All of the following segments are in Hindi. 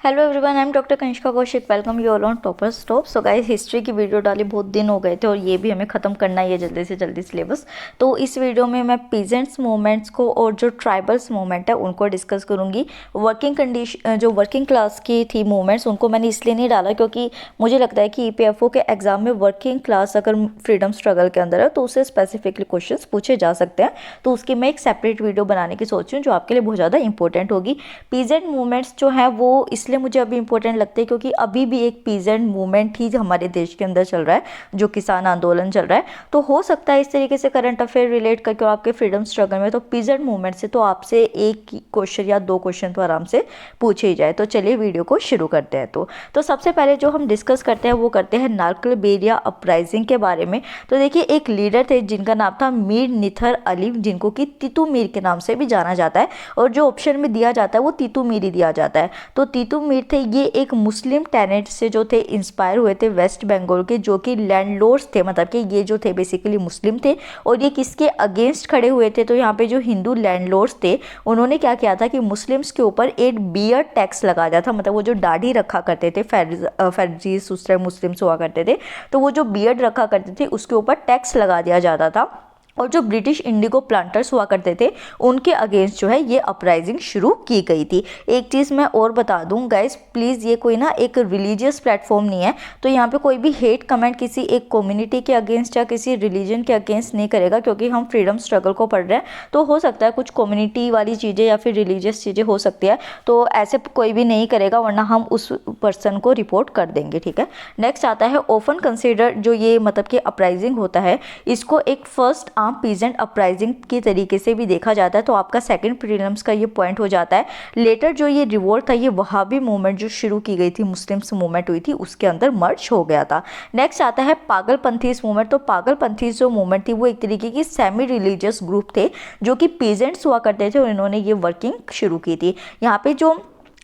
Hello everyone, I am doctor Kanishka Kaushik. Welcome you all on topper stop. So guys, history की वीडियो डाली बहुत दिन हो गए थे और ये भी हमें ख़त्म करना ही है जल्दी से जल्दी सिलेबस। तो इस वीडियो में मैं पीजेंट्स मूवमेंट्स को और जो ट्राइबल्स मूवमेंट है उनको डिस्कस करूँगी। वर्किंग कंडीशन जो वर्किंग क्लास की थी मूवमेंट्स, उनको मैंने इसलिए नहीं डाला क्योंकि मुझे लगता है कि ईपीएफओ के एग्जाम में वर्किंग क्लास अगर फ्रीडम स्ट्रगल के अंदर है तो उससे स्पेसिफिकली क्वेश्चन पूछे जा सकते हैं। तो उसकी मैं एक सेपरेट वीडियो बनाने की सोच रही हूँ जो आपके लिए बहुत ज़्यादा इंपॉर्टेंट होगी। पीजेंट मूवमेंट्स जो है वो इसलिए मुझे अभी इंपॉर्टेंट लगते हैं क्योंकि अभी भी एक पीजेंट मूवमेंट ही हमारे देश के अंदर चल रहा है, जो किसान आंदोलन चल रहा है। तो हो सकता है इस तरीके से करंट अफेयर रिलेट करके और आपके फ्रीडम स्ट्रगल में तो पीजेंट मूवमेंट से तो आपसे एक क्वेश्चन या दो क्वेश्चन तो आराम से पूछे ही जाए। तो चलिए वीडियो को शुरू करते हैं। तो सबसे पहले जो हम डिस्कस करते हैं वो करते हैं नारकलबेरिया अपराइजिंग के बारे में। तो देखिए, एक लीडर थे जिनका नाम था मीर निथर अली, जिनको कि तीतू मीर के नाम से भी जाना जाता है और जो ऑप्शन में दिया जाता है वो तीतू मीर ही दिया जाता है। तो तीतू मीर थे, ये एक मुस्लिम टेनेंट से जो थे इंस्पायर हुए थे वेस्ट बंगाल के, जो कि लैंडलॉर्ड्स थे, मतलब कि ये जो थे बेसिकली मुस्लिम थे और ये किसके अगेंस्ट खड़े हुए थे। तो यहाँ पे जो हिंदू लैंडलॉर्ड्स थे उन्होंने क्या किया था कि मुस्लिम्स के ऊपर एक बियर्ड टैक्स लगा दिया था, मतलब वो जो दाढ़ी रखा करते थे फर्जीज उस टाइम मुस्लिम्स हुआ करते थे, तो वो जो बियर्ड रखा करते थे उसके ऊपर टैक्स लगा दिया जाता था। और जो ब्रिटिश इंडिगो प्लांटर्स हुआ करते थे उनके अगेंस्ट जो है ये अपराइजिंग शुरू की गई थी। एक चीज़ मैं और बता दूं गाइस, प्लीज़ ये कोई ना एक रिलीजियस प्लेटफॉर्म नहीं है, तो यहाँ पे कोई भी हेट कमेंट किसी एक कम्युनिटी के अगेंस्ट या किसी रिलीजन के अगेंस्ट नहीं करेगा, क्योंकि हम फ्रीडम स्ट्रगल को पढ़ रहे हैं। तो हो सकता है कुछ कम्युनिटी वाली चीज़ें या फिर रिलीजियस चीज़ें हो सकती है, तो ऐसे कोई भी नहीं करेगा, वरना हम उस पर्सन को रिपोर्ट कर देंगे। ठीक है, नेक्स्ट आता है ओपन कंसिडर, जो ये मतलब कि अपराइजिंग होता है इसको एक फर्स्ट पीजेंट अपराइजिंग की तरीके से भी देखा जाता है। तो आपका सेकंड प्रीलिम्स का ये पॉइंट हो जाता है। लेटर जो ये रिवोल्ट था ये वहाबी मूवमेंट जो शुरू की गई थी, मुस्लिम्स मूवमेंट हुई थी, उसके अंदर मर्ज हो गया था। नेक्स्ट आता है पागलपंथीज मूवमेंट। तो पागलपंथीज जो मूवमेंट थी वो एक तरीके की सेमी रिलीजियस ग्रुप थे जो कि पीजेंट्स हुआ करते थे और इन्होंने ये वर्किंग शुरू की थी। यहाँ पे जो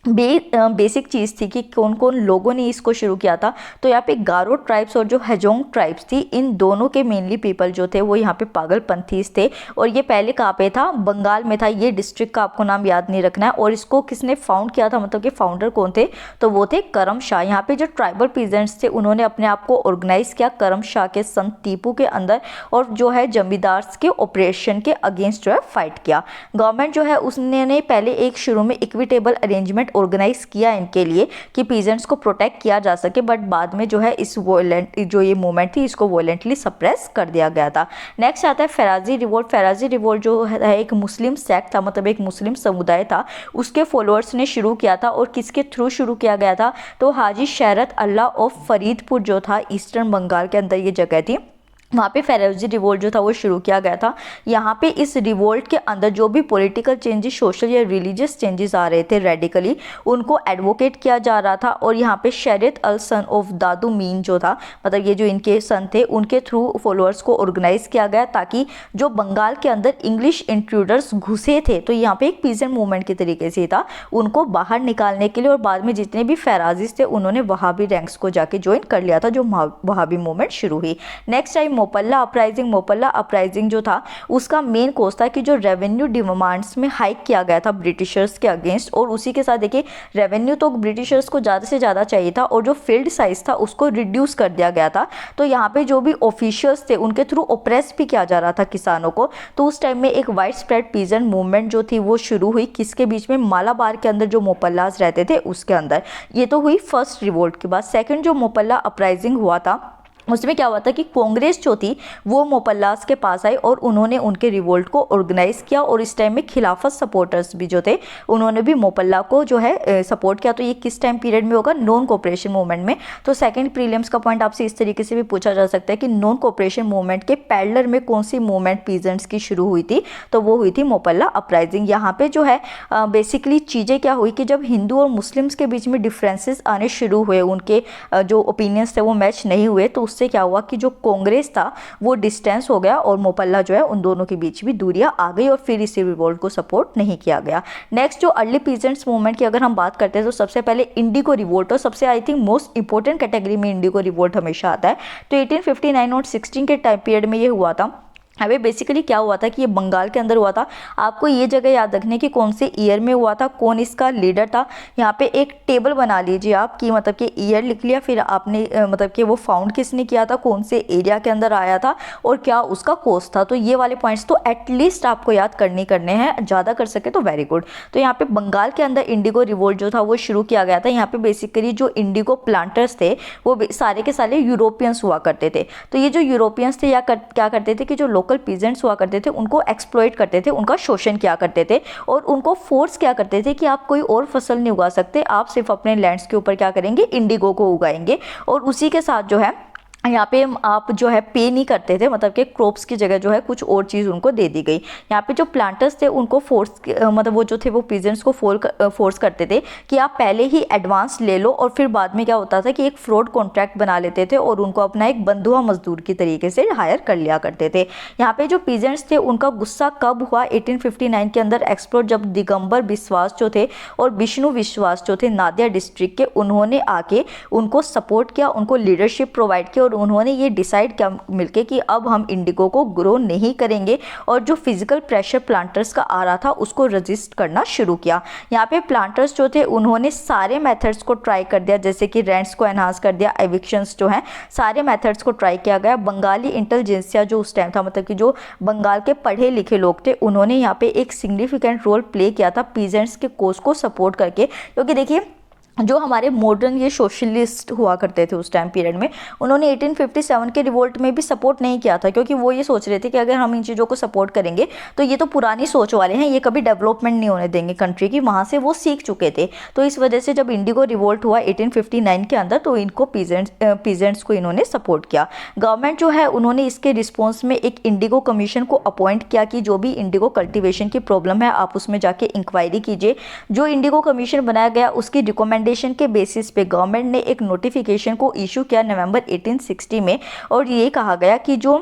बेसिक चीज़ थी कि कौन कौन लोगों ने इसको शुरू किया था, तो यहाँ पे गारो ट्राइब्स और जो हेजोंग ट्राइब्स थी, इन दोनों के मेनली पीपल जो थे वो यहाँ पे पागलपंथीज थे। और ये पहले कहाँ पे था, बंगाल में था। ये डिस्ट्रिक्ट का आपको नाम याद नहीं रखना है। और इसको किसने फाउंड किया था, मतलब कि फाउंडर कौन थे, तो वो थे करम शाह। यहाँ पे जो ट्राइबल पीजेंट्स थे उन्होंने अपने आप को ऑर्गेनाइज किया करम शाह के सन टीपू के अंदर, और जो है जमींदार्स के ऑपरेशन के अगेंस्ट जो है फाइट किया। गवर्नमेंट जो है उसने पहले एक शुरू में इक्विटेबल अरेंजमेंट ऑर्गेनाइज किया इनके लिए कि पीजेंट्स को प्रोटेक्ट किया जा सके, बट बाद में जो है इस वॉयलेंट जो ये मूवमेंट थी इसको वॉयलेंटली सप्रेस कर दिया गया था। नेक्स्ट आता है फेराजी रिवोल्ट। फेराजी रिवोल्ट जो है एक मुस्लिम सेक्ट था, मतलब एक मुस्लिम समुदाय था, उसके फॉलोअर्स ने शुरू किया था। और किसके थ्रू शुरू किया गया था, तो हाजी शरत अल्लाह ऑफ फरीदपुर जो था ईस्टर्न बंगाल के अंदर ये जगह थी, वहाँ पे फेराजी रिवोल्ट जो था वो शुरू किया गया था। यहाँ पे इस रिवोल्ट के अंदर जो भी पॉलिटिकल चेंजेस, सोशल या रिलीजियस चेंजेस आ रहे थे रेडिकली, उनको एडवोकेट किया जा रहा था। और यहाँ पे शरीयत अल सन ऑफ दादू मीन जो था, मतलब ये जो इनके सन थे, उनके थ्रू फॉलोअर्स को ऑर्गेनाइज किया गया ताकि जो बंगाल के अंदर इंग्लिश इंट्रूडर्स घुसे थे, तो यहाँ पे एक पीजेंट मूवमेंट के तरीके से था, उनको बाहर निकालने के लिए। और बाद में जितने भी फेराजिस थे उन्होंने वहाबी रैंक्स को जाके ज्वाइन कर लिया था, जो वहाबी मूवमेंट शुरू हुई। Next time Moplah uprising. Moplah uprising जो था उसका मेन कोज था कि जो रेवेन्यू डिमांड्स में हाइक किया गया था ब्रिटिशर्स के अगेंस्ट, और उसी के साथ देखिए रेवेन्यू तो ब्रिटिशर्स को ज़्यादा से ज़्यादा चाहिए था और जो फील्ड साइज था उसको रिड्यूस कर दिया गया था। तो यहाँ पे जो भी ऑफिशियल्स थे उनके थ्रू ओप्रेस भी किया जा रहा था किसानों को। तो उस टाइम में एक वाइड स्प्रेड पीजेंट मूवमेंट जो थी वो शुरू हुई, किसके बीच में, मालाबार के अंदर जो मोपल्लास रहते थे उसके अंदर। ये तो हुई फर्स्ट रिवोल्ट के बाद। सेकेंड जो मोपल्ला अपराइजिंग हुआ था उसमें क्या हुआ था कि कांग्रेस जो थी वो मोपल्लास के पास आई और उन्होंने उनके रिवोल्ट को ऑर्गेनाइज किया। और इस टाइम में खिलाफत सपोर्टर्स भी जो थे उन्होंने भी मोपल्ला को जो है सपोर्ट किया। तो ये किस टाइम पीरियड में होगा, नॉन कोऑपरेशन मूवमेंट में। तो सेकंड प्रीलिम्स का पॉइंट आपसे इस तरीके से भी पूछा जा सकता है कि नॉन कोऑपरेशन मूवमेंट के पैरेलल में कौन सी मूवमेंट पीजेंट्स की शुरू हुई थी, तो वो हुई थी मोपल्ला अपराइजिंग। यहाँ पे जो है बेसिकली चीज़ें क्या हुई कि जब हिंदू और मुस्लिम्स के बीच में डिफरेंसेस आने शुरू हुए, उनके जो ओपिनियंस थे वो मैच नहीं हुए, तो उससे क्या हुआ कि जो कांग्रेस था वो डिस्टेंस हो गया और मोपल्ला जो है उन दोनों के बीच भी दूरियां आ गई और फिर इस रिवोल्ट को सपोर्ट नहीं किया गया। नेक्स्ट जो अर्ली पीजेंट्स मूवमेंट की अगर हम बात करते हैं तो सबसे पहले इंडिगो रिवोल्ट, और सबसे I think most important category में इंडिगो रिवोल्ट हमेशा आता है। तो 1859 और 16 के टाइम पीरियड में ये हुआ था। अबे बेसिकली क्या हुआ था कि ये बंगाल के अंदर हुआ था। आपको ये जगह याद रखने की कौन से ईयर में हुआ था, कौन इसका लीडर था। यहाँ पे एक टेबल बना लीजिए आप कि मतलब कि ईयर लिख लिया, फिर आपने मतलब कि वो फाउंड किसने किया था, कौन से एरिया के अंदर आया था और क्या उसका कोस्ट था। तो ये वाले पॉइंट्स तो एटलीस्ट आपको याद करने हैं, ज़्यादा कर सके तो वेरी गुड। तो यहाँ पे बंगाल के अंदर इंडिगो रिवोल्ट जो था वो शुरू किया गया था। यहाँ पे बेसिकली जो इंडिगो प्लांटर्स थे वो सारे के सारे यूरोपियंस हुआ करते थे। तो ये जो यूरोपियंस थे क्या करते थे कि जो लोकल पीजेंट्स हुआ करते थे उनको एक्सप्लॉइट करते थे, उनका शोषण किया करते थे और उनको फोर्स क्या करते थे कि आप कोई और फसल नहीं उगा सकते, आप सिर्फ अपने लैंड्स के ऊपर क्या करेंगे, इंडिगो को उगाएंगे। और उसी के साथ जो है यहाँ पे आप जो है पे नहीं करते थे, मतलब कि क्रॉप्स की जगह जो है कुछ और चीज़ उनको दे दी गई। यहाँ पे जो प्लांटर्स थे उनको फोर्स मतलब वो जो थे वो पीजेंट्स को फोर्स करते थे कि आप पहले ही एडवांस ले लो, और फिर बाद में क्या होता था कि एक फ्रॉड कॉन्ट्रैक्ट बना लेते थे और उनको अपना एक बंधुआ मजदूर की तरीके से हायर कर लिया करते थे। यहाँ पे जो पीजेंट्स थे उनका गुस्सा कब हुआ, 1859 के अंदर एक्सप्लोर, जब दिगंबर विश्वास जो थे और विष्णु विश्वास जो थे नादिया डिस्ट्रिक्ट के, उन्होंने आके उनको सपोर्ट किया, उनको लीडरशिप प्रोवाइड किया और उन्होंने ये डिसाइड किया मिलके कि अब हम इंडिगो को ग्रो नहीं करेंगे और जो फिजिकल प्रेशर प्लांटर्स का आ रहा था उसको रजिस्ट करना शुरू किया। यहाँ पे प्लांटर्स जो थे उन्होंने सारे मेथड्स को ट्राई कर दिया, जैसे कि रेंट्स को एनहांस कर दिया, एविक्शंस जो हैं, सारे मेथड्स को ट्राई किया गया। बंगाली इंटेलिजेंसिया जो उस टाइम था, मतलब कि जो बंगाल के पढ़े लिखे लोग थे, उन्होंने यहाँ पे एक सिग्निफिकेंट रोल प्ले किया था पीजेंट्स के कोज को सपोर्ट करके। क्योंकि देखिए जो हमारे मॉडर्न ये सोशलिस्ट हुआ करते थे उस टाइम पीरियड में, उन्होंने 1857 के रिवोल्ट में भी सपोर्ट नहीं किया था, क्योंकि वो ये सोच रहे थे कि अगर हम इन चीज़ों को सपोर्ट करेंगे तो ये तो पुरानी सोच वाले हैं, ये कभी डेवलपमेंट नहीं होने देंगे कंट्री की, वहाँ से वो सीख चुके थे। तो इस वजह से जब इंडिगो रिवोल्ट हुआ 1859 के अंदर, तो इनको पीजेंट्स को इन्होंने सपोर्ट किया। गवर्नमेंट जो है उन्होंने इसके रिस्पॉन्स में एक इंडिगो कमीशन को अपॉइंट किया कि जो भी इंडिगो कल्टिवेशन की प्रॉब्लम है आप उसमें जाके इंक्वायरी कीजिए। जो इंडिगो कमीशन बनाया गया उसकी रिकमेंडेशन के बेसिस पे गवर्नमेंट ने एक नोटिफिकेशन को इशू किया नवंबर 1860 में, और ये कहा गया कि जो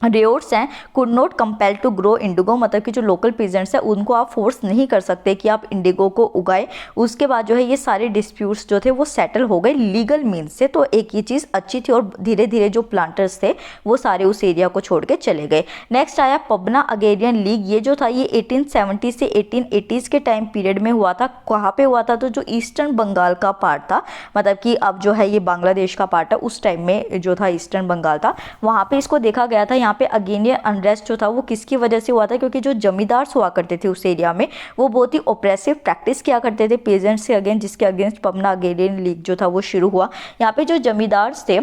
रेओट्स हैं could not compel to grow indigo, मतलब कि जो लोकल पीजेंट्स हैं उनको आप फोर्स नहीं कर सकते कि आप इंडिगो को उगाए। उसके बाद जो है ये सारे डिस्प्यूट्स जो थे वो सेटल हो गए लीगल मीन्स से, तो एक ये चीज़ अच्छी थी और धीरे धीरे जो प्लांटर्स थे वो सारे उस एरिया को छोड़ के चले गए। नेक्स्ट आया पबना अगेरियन लीग। ये जो था ये 1870 से 1880s के टाइम पीरियड में हुआ था। कहाँ पे हुआ था, तो जो ईस्टर्न बंगाल का पार्ट था, मतलब कि अब जो है ये बांग्लादेश का पार्ट है, उस टाइम में जो था ईस्टर्न बंगाल था, वहाँ पे इसको देखा गया था। यहाँ पे अगेनियन अनरेस्ट जो था वो किसकी वजह से हुआ था, क्योंकि जो जमींदार हुआ करते थे उस एरिया में वो बहुत ही ऑप्रेसिव प्रैक्टिस किया करते थे पेजेंट्स के अगेंस्ट, जिसके अगेंस्ट पबना अगेरियन लीग जो था वो शुरू हुआ। यहाँ पे जो जमींदार थे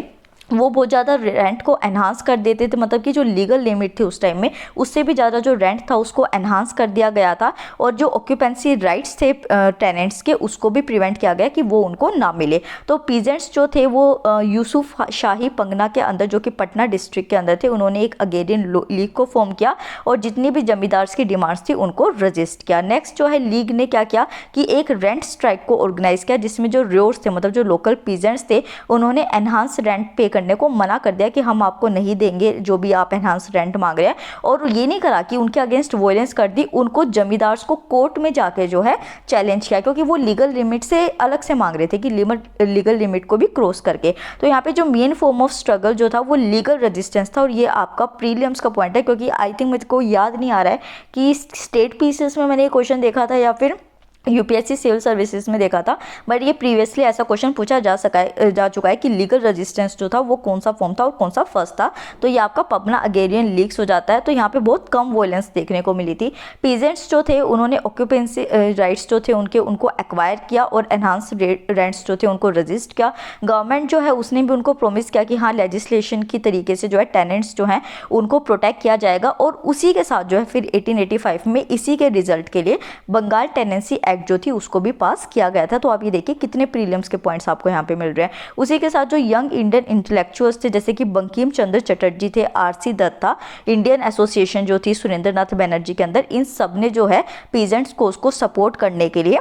वो बहुत ज़्यादा रेंट को एनहांस कर देते थे, मतलब कि जो लीगल लिमिट थी उस टाइम में उससे भी ज़्यादा जो रेंट था उसको एनहांस कर दिया गया था, और जो ऑक्यूपेंसी राइट्स थे टेनेंट्स के उसको भी प्रिवेंट किया गया कि वो उनको ना मिले। तो पीजेंट्स जो थे वो यूसुफ शाही पंगना के अंदर जो कि पटना डिस्ट्रिक्ट के अंदर थे, उन्होंने एक अगेरियन लीग को फॉर्म किया और जितनी भी जमींदार्स की डिमांड्स थी उनको रजिस्ट किया। नेक्स्ट जो है लीग ने क्या किया कि एक रेंट स्ट्राइक को ऑर्गेनाइज किया, जिसमें जो रेओट्स थे मतलब जो लोकल पीजेंट्स थे उन्होंने एनहांस रेंट पे करने को मना कर दिया कि हम आपको नहीं देंगे जो भी आप एनहांस रेंट मांग रहे हैं। और ये नहीं करा कि उनके अगेंस्ट वॉयलेंस कर दी, उनको जमींदार्स को कोर्ट में जाके जो है चैलेंज किया, क्योंकि वो लीगल लिमिट से अलग से मांग रहे थे कि लीगल लिमिट को भी क्रॉस करके। तो यहाँ पे जो मेन फॉर्म ऑफ स्ट्रगल जो था वो लीगल रेजिस्टेंस था, और ये आपका प्रीलिम्स का पॉइंट है, क्योंकि आई थिंक मुझे को याद नहीं आ रहा है कि स्टेट पीसीएस में मैंने ये क्वेश्चन देखा था या फिर यूपीएससी सिविल सर्विसेज में देखा था, बट ये प्रीवियसली ऐसा क्वेश्चन पूछा जा चुका है कि लीगल रेजिस्टेंस जो था वो कौन सा फॉर्म था और कौन सा फर्स्ट था। तो ये आपका पबना अगेरियन लीग्स हो जाता है। तो यहाँ पे बहुत कम वॉयलेंस देखने को मिली थी। पीजेंट्स जो थे उन्होंने ऑक्यूपेंसी राइट्स जो थे उनको एक्वायर किया और एनहांस रेंट्स जो थे उनको रजिस्ट किया। गवर्नमेंट जो है उसने भी उनको प्रोमिस किया कि हाँ लेजिस्लेशन की तरीके से जो है टेनेंट्स जो हैं उनको प्रोटेक्ट किया जाएगा। और उसी के साथ जो है फिर 1885 में इसी के रिजल्ट के लिए बंगाल टेनेंसी जो थी उसको भी पास किया गया था। तो आप ये देखिए कितने प्रीलिम्स के पॉइंट्स आपको यहाँ पे मिल रहे हैं। उसी के साथ जो यंग इंडियन इंटेलेक्चुअल्स थे जैसे कि बंकिम चंद्र चटर्जी थे, आरसी दत्ता, इंडियन एसोसिएशन जो थी सुरेंद्र नाथ बनर्जी के अंदर, इन सब ने जो है पीजेंट्स को उसको सपोर्ट करने के लिए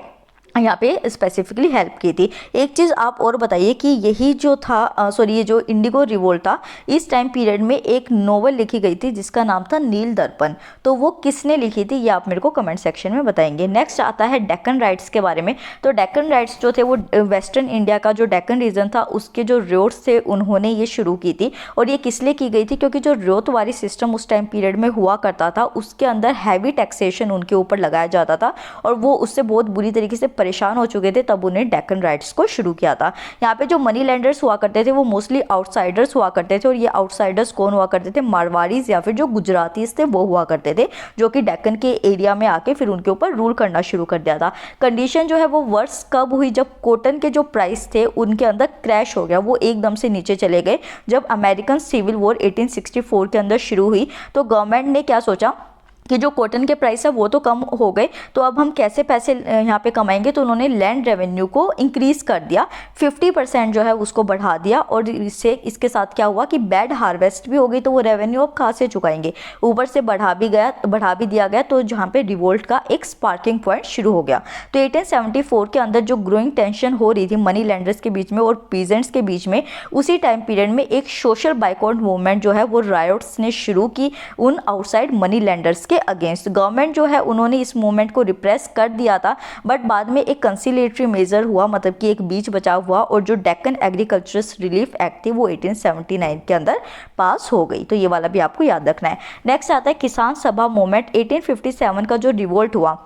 यहाँ पे स्पेसिफिकली हेल्प की थी। एक चीज़ आप और बताइए कि यही जो था ये जो इंडिगो रिवोल्ट था, इस टाइम पीरियड में एक नोवेल लिखी गई थी जिसका नाम था नील दर्पण, तो वो किसने लिखी थी ये आप मेरे को कमेंट सेक्शन में बताएंगे। नेक्स्ट आता है डेक्कन राइट्स के बारे में। तो डेक्कन राइट्स जो थे वो वेस्टर्न इंडिया का जो डेक्कन रीजन था उसके जो रोड्स थे उन्होंने ये शुरू की थी। और ये किस लिए की गई थी, क्योंकि जो रोतवारी सिस्टम उस टाइम पीरियड में हुआ करता था उसके अंदर हैवी टैक्सेशन उनके ऊपर लगाया जाता था और वो उससे बहुत बुरी तरीके से परेशान हो चुके थे, तब उन्हें डेक्कन राइट्स को शुरू किया था। यहाँ पे जो मनी लैंडर्स हुआ करते थे वो मोस्टली आउटसाइडर्स हुआ करते थे, और ये आउटसाइडर्स कौन हुआ करते थे, मारवाड़ीज या फिर जो गुजरातीज थे वो हुआ करते थे, जो कि डेक्कन के एरिया में आके फिर उनके ऊपर रूल करना शुरू कर दिया था। कंडीशन जो है वो वर्ष कब हुई, जब कॉटन के जो प्राइस थे उनके अंदर क्रैश हो गया, वो एकदम से नीचे चले गए। जब अमेरिकन सिविल वॉर 1864 के अंदर शुरू हुई तो गवर्नमेंट ने क्या सोचा कि जो कॉटन के प्राइस है वो तो कम हो गए, तो अब हम कैसे पैसे यहाँ पे कमाएंगे, तो उन्होंने लैंड रेवेन्यू को इंक्रीज कर दिया, 50% जो है उसको बढ़ा दिया। और इसके साथ क्या हुआ कि बैड हार्वेस्ट भी हो गई, तो वो रेवेन्यू अब कहाँ से चुकाएंगे, ऊपर से बढ़ा भी दिया गया, तो जहाँ पे रिवोल्ट का एक स्पार्किंग पॉइंट शुरू हो गया। तो 1874 के अंदर जो ग्रोइंग टेंशन हो रही थी मनी लैंडर्स के बीच में और पीजेंट्स के बीच में, उसी टाइम पीरियड में एक सोशल बाइकआउट मूवमेंट जो है वो रायोट्स ने शुरू की उन outside money landers against. Government जो है उन्होंने इस मूवमेंट को रिप्रेस कर दिया था, बट बाद में एक कंसिलेटरी मेजर हुआ, मतलब कि एक बीच बचाव हुआ, और जो डेक्कन एग्रीकल्चरस रिलीफ एक्ट थी वो 1879 के अंदर पास हो गई। तो ये वाला भी आपको याद रखना है। नेक्स्ट आता है किसान सभा मूवमेंट। 1857 का जो रिवोल्ट हुआ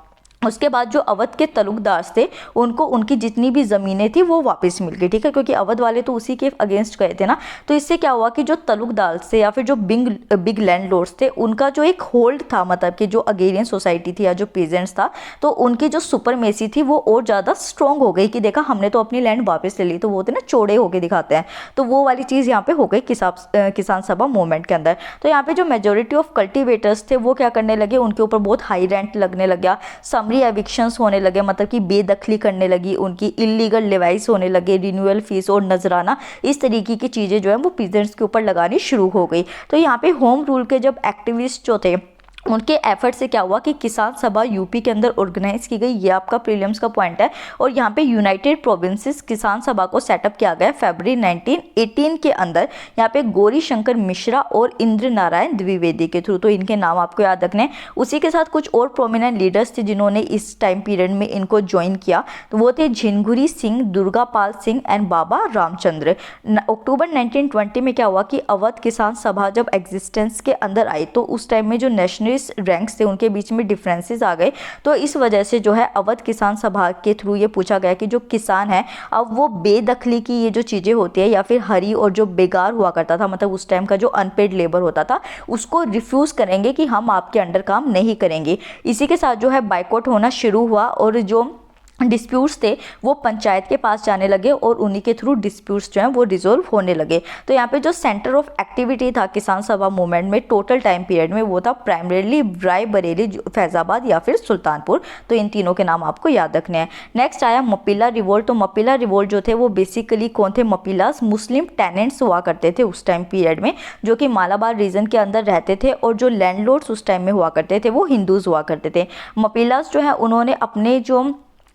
उसके बाद जो अवध के तलुकदार थे उनको उनकी जितनी भी ज़मीनें थी वो वापस मिल गई, ठीक है, क्योंकि अवध वाले तो उसी के अगेंस्ट गए थे ना। तो इससे क्या हुआ कि जो तलुकदार थे या फिर जो बिग लैंडलॉर्ड्स थे उनका जो एक होल्ड था, मतलब कि जो अगेरियन सोसाइटी थी या जो पीजेंट्स था, तो उनकी जो सुपरमेसी थी वो और ज़्यादा स्ट्रॉन्ग हो गई कि देखा हमने तो अपनी लैंड वापस ले ली, तो वो होते ना चौड़े होके दिखाते हैं, तो वो वाली चीज़ यहाँ पे हो गई किसान सभा मूवमेंट के अंदर। तो यहाँ पे जो मेजोरिटी ऑफ कल्टिवेटर्स थे वो क्या करने लगे, उनके ऊपर बहुत हाई रेंट लगने लग गया, एविक्शंस होने लगे, मतलब कि बेदखली करने लगी, उनकी इलीगल लेवाइस होने लगे, रिन्यूअल फीस और नजराना, इस तरीके की चीज़ें जो है वो पीजेंट्स के ऊपर लगानी शुरू हो गई। तो यहाँ पे होम रूल के जब एक्टिविस्ट जो थे उनके एफर्ट से क्या हुआ कि किसान सभा यूपी के अंदर ऑर्गेनाइज की गई, ये आपका प्रीलिम्स का पॉइंट है। और यहाँ पे यूनाइटेड प्रोविंसेस किसान सभा को सेटअप किया गया फरवरी 1918 के अंदर, यहाँ पे गौरी शंकर मिश्रा और इंद्र नारायण द्विवेदी के थ्रू, तो इनके नाम आपको याद रखने हैं। उसी के साथ कुछ और प्रोमिनेंट लीडर्स थे जिन्होंने इस टाइम पीरियड में इनको ज्वाइन किया, तो वो थे झिनगुरी सिंह, दुर्गापाल सिंह एंड बाबा रामचंद्र। अक्टूबर 1920 में क्या हुआ कि अवध किसान सभा जब एग्जिस्टेंस के अंदर आई तो उस टाइम में जो नेशनलिस्ट रैंक्स थे उनके बीच में डिफरेंसेस आ गए, तो इस वजह से जो है अवध किसान सभा के थ्रू ये पूछा गया कि जो किसान है अब वो बेदखली की ये जो चीज़ें होती है या फिर हरी और जो बेकार हुआ करता था, मतलब उस टाइम का जो अनपेड लेबर होता था, उसको रिफ्यूज़ करेंगे कि हम आपके अंडर काम नहीं करेंगे। इसी के साथ जो है बाइकआउट होना शुरू हुआ और जो डिस्प्यूट्स थे वो पंचायत के पास जाने लगे और उन्हीं के थ्रू डिस्प्यूट्स जो हैं वो रिजोल्व होने लगे। तो यहाँ पे जो सेंटर ऑफ एक्टिविटी था किसान सभा मूवमेंट में टोटल टाइम पीरियड में वो था प्राइमरीली रायबरेली, फैजाबाद या फिर सुल्तानपुर, तो इन तीनों के नाम आपको याद रखने हैं। नेक्स्ट आया मप्पिला रिवोल्ट। तो मप्पिला रिवोल्ट जो थे वो बेसिकली कौन थे, मप्पिलास मुस्लिम टेनेंट्स हुआ करते थे उस टाइम पीरियड में, जो कि मालाबार रीजन के अंदर रहते थे, और जो लैंडलॉर्ड्स उस टाइम में हुआ करते थे वो हिंदूज हुआ करते थे। मप्पिलास जो है उन्होंने अपने जो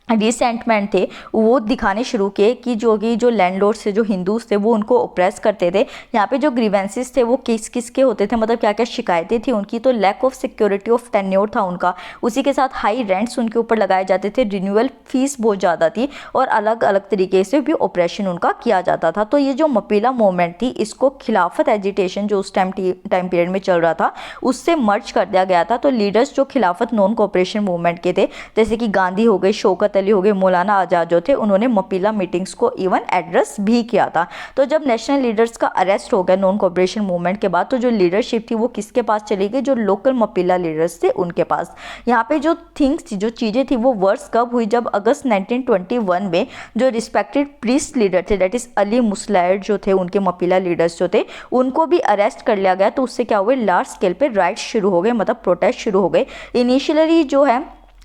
रिसेंटमेंट थे वो दिखाने शुरू किए कि जो लैंडलॉर्ड्स थे, जो हिंदूज थे, वो उनको ओप्रेस करते थे। यहाँ पे जो ग्रीवेंसेस थे वो किस के होते थे, मतलब क्या क्या शिकायतें थी उनकी, तो lack of security of tenure था उनका, उसी के साथ हाई रेंट्स उनके ऊपर लगाए जाते थे, रिन्यूअल फीस बहुत ज़्यादा थी, और अलग अलग तरीके से भी ऑपरेशन उनका किया जाता था। तो ये जो मप्पिला मूवमेंट थी इसको खिलाफत एजिटेशन जो उस टाइम पीरियड में चल रहा था उससे मर्ज कर दिया गया था। तो लीडर्स जो खिलाफत नॉन कोऑपरेशन मूवमेंट के थे, जैसे कि गांधी हो गए, शौकत अली हो गए, मौलाना आजाद जो थे, उन्होंने मप्पिला मीटिंग्स को इवन एड्रेस भी किया था। तो जब नेशनल लीडर्स का अरेस्ट हो गया नॉन कोऑपरेशन मूवमेंट के बाद, तो जो लीडरशिप थी वो किसके पास चली गई, जो लोकल मप्पिला लीडर्स थे उनके पास। यहाँ पे जो थिंग्स थी, जो चीज़ें थी वो वर्ष कब हुई, जब अगस्त 1921 में जो रिस्पेक्टेड प्रीस्ट लीडर थे, दैट इज अली मुस्लायर जो थे, उनके मप्पिला लीडर्स जो थे उनको भी अरेस्ट कर लिया गया। तो उससे क्या हुए, लार्ज स्केल पे राइट्स शुरू हो गए, मतलब प्रोटेस्ट शुरू हो गए। इनिशियली जो है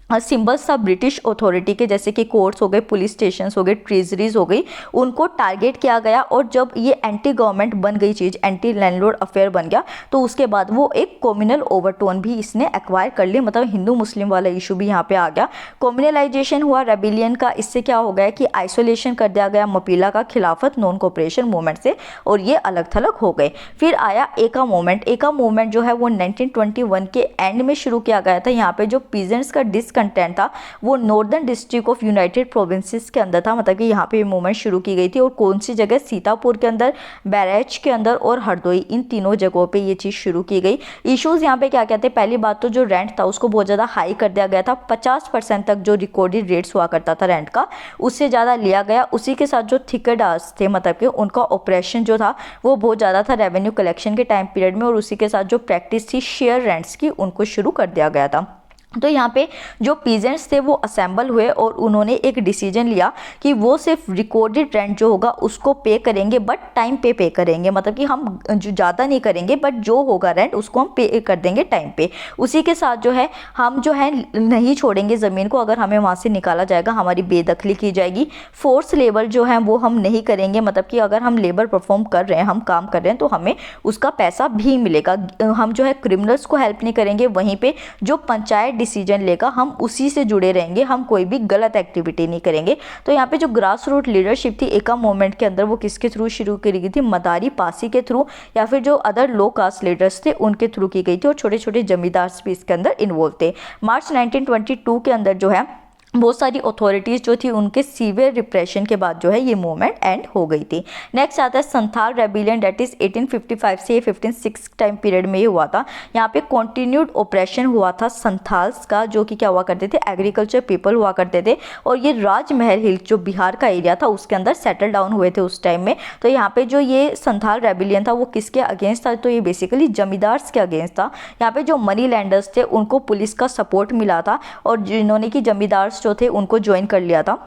सिंबल्स था ब्रिटिश अथॉरिटी के, जैसे कि कोर्ट्स हो गए, पुलिस स्टेशंस हो गए, ट्रेजरीज हो गई, उनको टारगेट किया गया। और जब ये एंटी गवर्नमेंट बन गई चीज़, एंटी लैंडलॉर्ड अफेयर बन गया, तो उसके बाद वो एक कॉम्युनल ओवरटोन भी इसने एक्वायर कर लिया, मतलब हिंदू मुस्लिम वाला इशू भी यहाँ पे आ गया। कॉम्युनलाइजेशन हुआ रेबिलियन का, इससे क्या हो गया कि आइसोलेशन कर दिया गया मपीला का खिलाफत नॉन कोऑपरेशन मूवमेंट से, और ये अलग थलग हो गए। फिर आया एका मूवमेंट। एका मूवमेंट जो है वो 1921 के एंड में शुरू किया गया था। यहाँ पे जो पीजेंट्स का कंटेंट था वो northern district of United provinces के अंदर था, मतलब कि यहाँ पे मूवमेंट शुरू की गई थी। और कौन सी जगह, सीतापुर के अंदर, बैराज के अंदर और हरदोई, इन तीनों जगहों पे ये चीज़ शुरू की गई। इश्यूज यहाँ पे क्या कहते हैं, पहली बात तो जो रेंट था उसको बहुत ज़्यादा हाई कर दिया गया था। 50% तक जो रिकॉर्डेड रेट्स हुआ करता था रेंट का, उससे ज़्यादा लिया गया। उसी के साथ जो ठेकेदार्स थे, मतलब कि उनका ऑपरेशन जो था वो बहुत ज़्यादा था रेवेन्यू कलेक्शन के टाइम पीरियड में। और उसी के साथ जो प्रैक्टिस थी शेयर रेंट्स की, उनको शुरू कर दिया गया था। तो यहाँ पे जो पीजेंट्स थे वो असेंबल हुए और उन्होंने एक डिसीजन लिया कि वो सिर्फ रिकॉर्डेड रेंट जो होगा उसको पे करेंगे, बट टाइम पे करेंगे, मतलब कि हम जो ज़्यादा नहीं करेंगे, बट जो होगा रेंट उसको हम पे कर देंगे टाइम पे। उसी के साथ जो है हम जो है नहीं छोड़ेंगे ज़मीन को, अगर हमें वहाँ से निकाला जाएगा हमारी बेदखली की जाएगी। फोर्स लेबर जो है वो हम नहीं करेंगे, मतलब कि अगर हम लेबर परफॉर्म कर रहे हैं, हम काम कर रहे हैं, तो हमें उसका पैसा भी मिलेगा। हम जो है क्रिमिनल्स को हेल्प नहीं करेंगे। वहीं पर जो पंचायत डिसीजन लेगा हम उसी से जुड़े रहेंगे, हम कोई भी गलत एक्टिविटी नहीं करेंगे। तो यहाँ पे जो ग्रास रूट लीडरशिप थी एका मूवमेंट के अंदर, वो किसके थ्रू शुरू करी गई थी, मदारी पासी के थ्रू, या फिर जो अदर लो कास्ट लीडर्स थे उनके थ्रू की गई थी। और छोटे छोटे जमींदार भी इसके अंदर इन्वॉल्व थे। मार्च 1922 के अंदर जो है बहुत सारी अथॉरिटीज़ जो थी उनके सीवियर रिप्रेशन के बाद जो है ये मूवमेंट एंड हो गई थी। नेक्स्ट आता है संथाल रेबिलियन, डेट इज 1855 से 1506 टाइम पीरियड में ये हुआ था। यहाँ पे कॉन्टिन्यूड ऑपरेशन हुआ था संथाल्स का, जो कि क्या हुआ करते थे, एग्रीकल्चर पीपल हुआ करते थे। और ये राजमहल हिल जो बिहार का एरिया था उसके अंदर सेटल डाउन हुए थे उस टाइम में। तो यहाँ पे जो ये संथाल रेबिलियन था वो किसके अगेंस्ट था, तो ये बेसिकली जमींदार्स के अगेंस्ट था। यहाँ पे जो मनी लैंडर्स थे उनको पुलिस का सपोर्ट मिला था, और जिन्होंने कि जमींदार जो थे उनको ज्वाइन कर लिया था,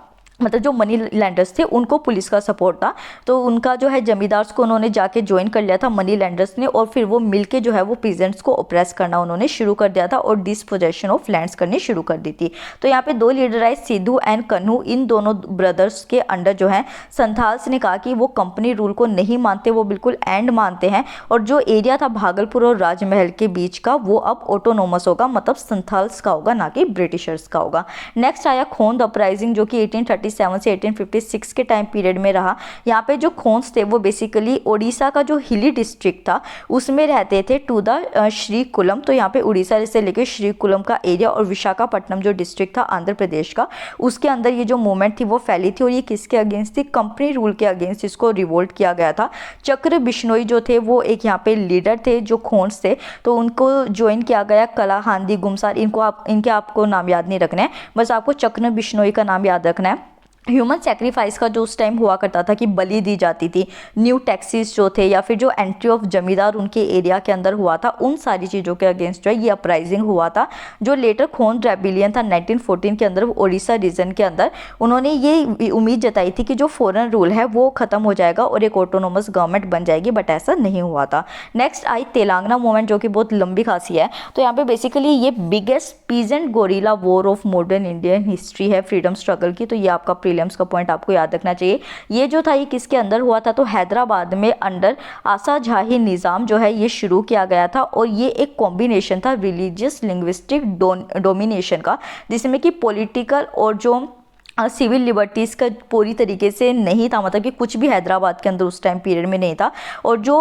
मतलब जो मनी लैंडर्स थे उनको पुलिस का सपोर्ट था। तो उनका जो है जमींदार्स को उन्होंने जाके ज्वाइन कर लिया था मनी लैंडर्स ने, और फिर वो मिलके जो है वो पीजेंट्स को ऑप्रेस करना उन्होंने शुरू कर दिया था और डिस्पोजेशन ऑफ लैंड्स करनी शुरू कर दी थी। तो यहाँ पे दो लीडर आए, सिद्धू एंड कन्हू। इन दोनों ब्रदर्स के अंडर जो है संथाल्स ने कहा कि वो कंपनी रूल को नहीं मानते, वो बिल्कुल एंड मानते हैं। और जो एरिया था भागलपुर और राजमहल के बीच का वो अब ऑटोनोमस होगा, मतलब संथाल्स का होगा, ना कि ब्रिटिशर्स का होगा। नेक्स्ट आया खोंद अपराइजिंग, जो कि 1837 से 1856 के टाइम पीरियड में रहा। यहाँ पे जो खोंस थे वो बेसिकली ओडिशा का जो हिली डिस्ट्रिक्ट था उसमें रहते थे, टू द श्रीकुलम। तो यहाँ पे उड़ीसा से लेकर श्रीकुलम का एरिया और विशाखापट्टनम जो डिस्ट्रिक्ट था आंध्र प्रदेश का, उसके अंदर ये जो मूवमेंट थी वो फैली थी। और ये किसके अगेंस्ट थी, कंपनी रूल के अगेंस्ट इसको रिवोल्ट किया गया था। चक्र बिश्नोई जो थे वो एक यहाँ पे लीडर थे जो खोंस थे, तो उनको ज्वाइन किया गया। कलाहांदी, गुमसार, इनके आपको नाम याद नहीं रखना है, बस आपको चक्र बिश्नोई का नाम याद रखना है। ह्यूमन सेक्रीफाइस का जो उस टाइम हुआ करता था कि बलि दी जाती थी, न्यू टैक्सीज जो थे, या फिर जो एंट्री ऑफ जमींदार उनके एरिया के अंदर हुआ था, उन सारी चीज़ों के अगेंस्ट जो है ये अपराइजिंग हुआ था। जो लेटर खोंद रेबिलियन था 1914 के अंदर ओडिशा रीजन के अंदर, उन्होंने ये उम्मीद जताई थी कि जो फॉरेन रूल है वो खत्म हो जाएगा और एक ऑटोनोमस गवर्नमेंट बन जाएगी, बट ऐसा नहीं हुआ था। नेक्स्ट आई तेलंगाना मूवमेंट, जो कि बहुत लंबी खासी है। तो यहाँ पे बेसिकली ये biggest peasant gorilla war of modern Indian history है फ्रीडम स्ट्रगल की। तो ये आपका प्रीलिम्स का पॉइंट आपको याद रखना चाहिए। ये जो था ये किसके अंदर हुआ था, तो हैदराबाद में अंडर आसा जाही निज़ाम जो है ये शुरू किया गया था। और ये एक कॉम्बिनेशन था रिलीजियस लिंग्विस्टिक डोमिनेशन का, जिसमें कि पॉलिटिकल और जो सिविल लिबर्टीज़ का पूरी तरीके से नहीं था, मतलब कि कुछ भी हैदराबाद के अंदर उस टाइम पीरियड में नहीं था। और जो